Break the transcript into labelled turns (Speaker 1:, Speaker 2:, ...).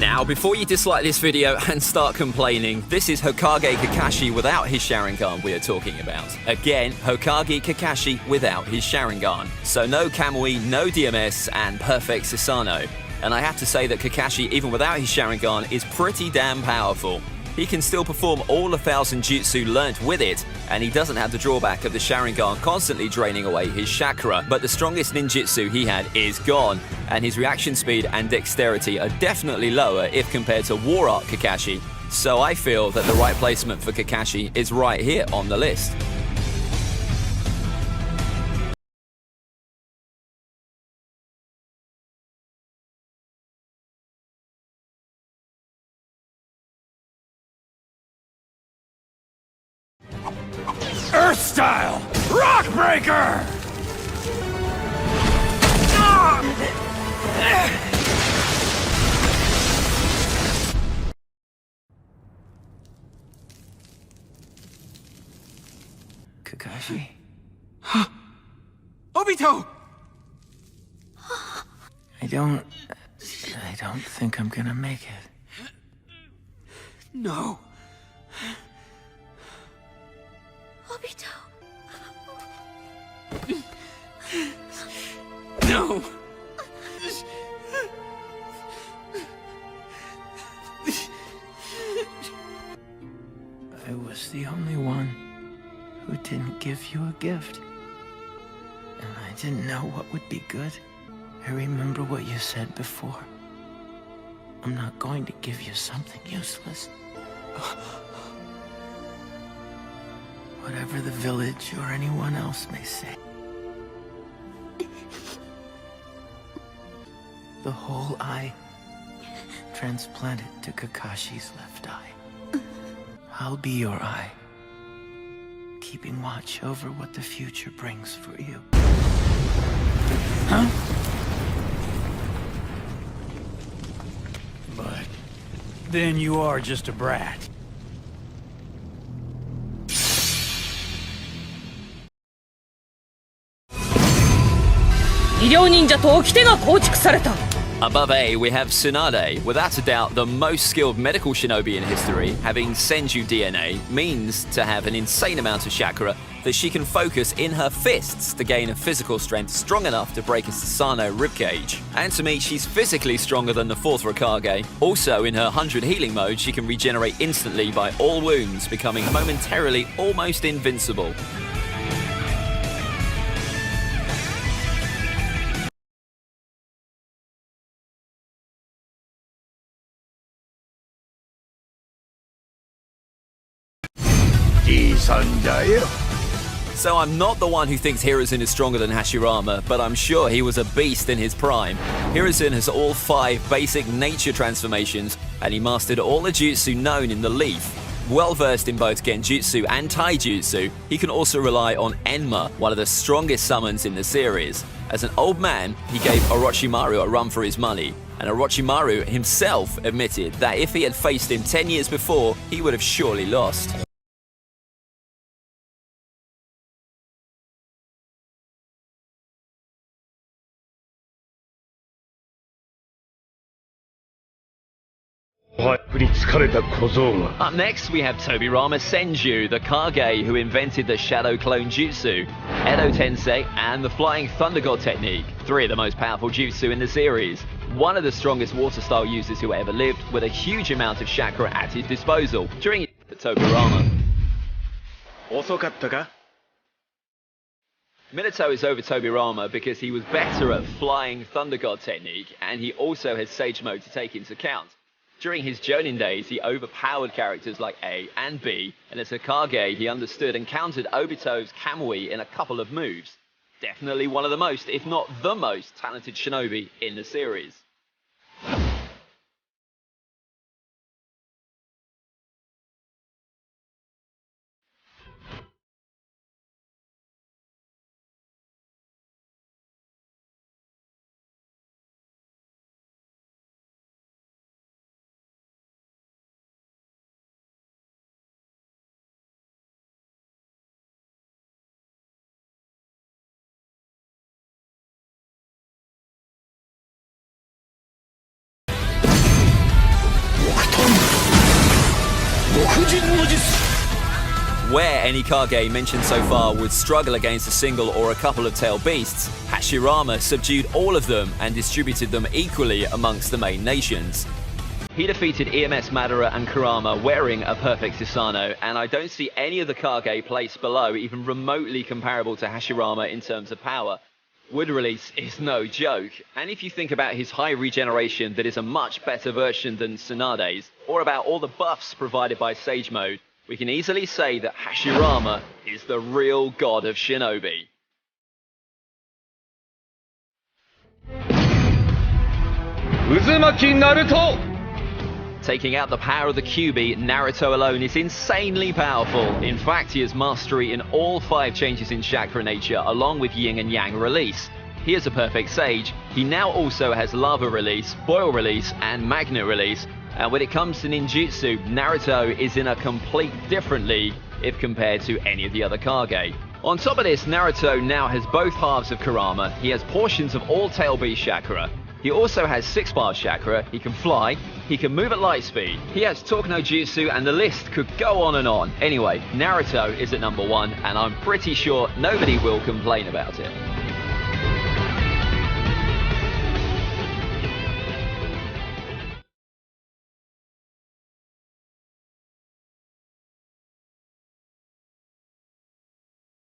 Speaker 1: Now, before you dislike this video and start complaining, this is Hokage Kakashi without his Sharingan we are talking about. Again, Hokage Kakashi without his Sharingan. So no Kamui, no DMS, and perfect Susanoo. And I have to say that Kakashi, even without his Sharingan, is pretty damn powerful. He can still perform all 1,000 jutsu learnt with it, and he doesn't have the drawback of the Sharingan constantly draining away his chakra, but the strongest ninjutsu he had is gone, and his reaction speed and dexterity are definitely lower if compared to War Art Kakashi, so I feel that the right placement for Kakashi is right here on the list.
Speaker 2: Earth Style! Rock Breaker!
Speaker 3: Kakashi?
Speaker 2: Obito!
Speaker 3: I don't think I'm gonna make it.
Speaker 2: No.
Speaker 4: Obito.
Speaker 2: No.
Speaker 3: I was the only one who didn't give you a gift. And I didn't know what would be good. I remember what you said before. I'm not going to give you something useless. Whatever the village or anyone else may say. The whole eye transplanted to Kakashi's left eye. I'll be your eye, keeping watch over what the future brings for you.
Speaker 2: Huh? But then you are just a brat.
Speaker 1: Above A, we have Tsunade, without a doubt the most skilled medical shinobi in history. Having Senju DNA means to have an insane amount of chakra that she can focus in her fists to gain a physical strength strong enough to break a Susanoo ribcage. And to me, she's physically stronger than the 4th Hokage. Also, in her 100 healing mode, she can regenerate instantly by all wounds, becoming momentarily almost invincible. So I'm not the one who thinks Hiruzen is stronger than Hashirama, but I'm sure he was a beast in his prime. Hiruzen has all 5 basic nature transformations, and he mastered all the jutsu known in the leaf. Well versed in both Genjutsu and Taijutsu, he can also rely on Enma, one of the strongest summons in the series. As an old man, he gave Orochimaru a run for his money, and Orochimaru himself admitted that if he had faced him 10 years before, he would have surely lost. Up next, we have Tobirama Senju, the Kage who invented the Shadow Clone Jutsu, Edo Tensei, and the Flying Thunder God technique, 3 of the most powerful jutsu in the series. One of the strongest water-style users who ever lived, with a huge amount of chakra at his disposal during the Tobirama. Minato is over Tobirama because he was better at Flying Thunder God technique, and he also has Sage Mode to take into account. During his Jonin days, he overpowered characters like A and B, and as Hokage, he understood and countered Obito's Kamui in a couple of moves. Definitely one of the most, if not the most, talented shinobi in the series. Where any Kage mentioned so far would struggle against a single or a couple of tail beasts, Hashirama subdued all of them and distributed them equally amongst the main nations. He defeated EMS Madara and Kurama wearing a perfect Susanoo, and I don't see any of the Kage placed below even remotely comparable to Hashirama in terms of power. Wood release is no joke, and if you think about his high regeneration that is a much better version than Tsunade's, or about all the buffs provided by Sage Mode, we can easily say that Hashirama is the real god of shinobi.
Speaker 5: Uzumaki Naruto!
Speaker 1: Taking out the power of the Kyuubi, Naruto alone is insanely powerful. In fact, he has mastery in all 5 changes in chakra nature, along with yin and yang release. He is a perfect sage. He now also has lava release, boil release, and magnet release. And when it comes to ninjutsu, Naruto is in a complete different league if compared to any of the other Kage. On top of this, Naruto now has both halves of Kurama. He has portions of all tail beast chakra. He also has 6 bars chakra, he can fly, he can move at light speed, he has Talk no Jutsu, and the list could go on and on. Anyway, Naruto is at number 1, and I'm pretty sure nobody will complain about it.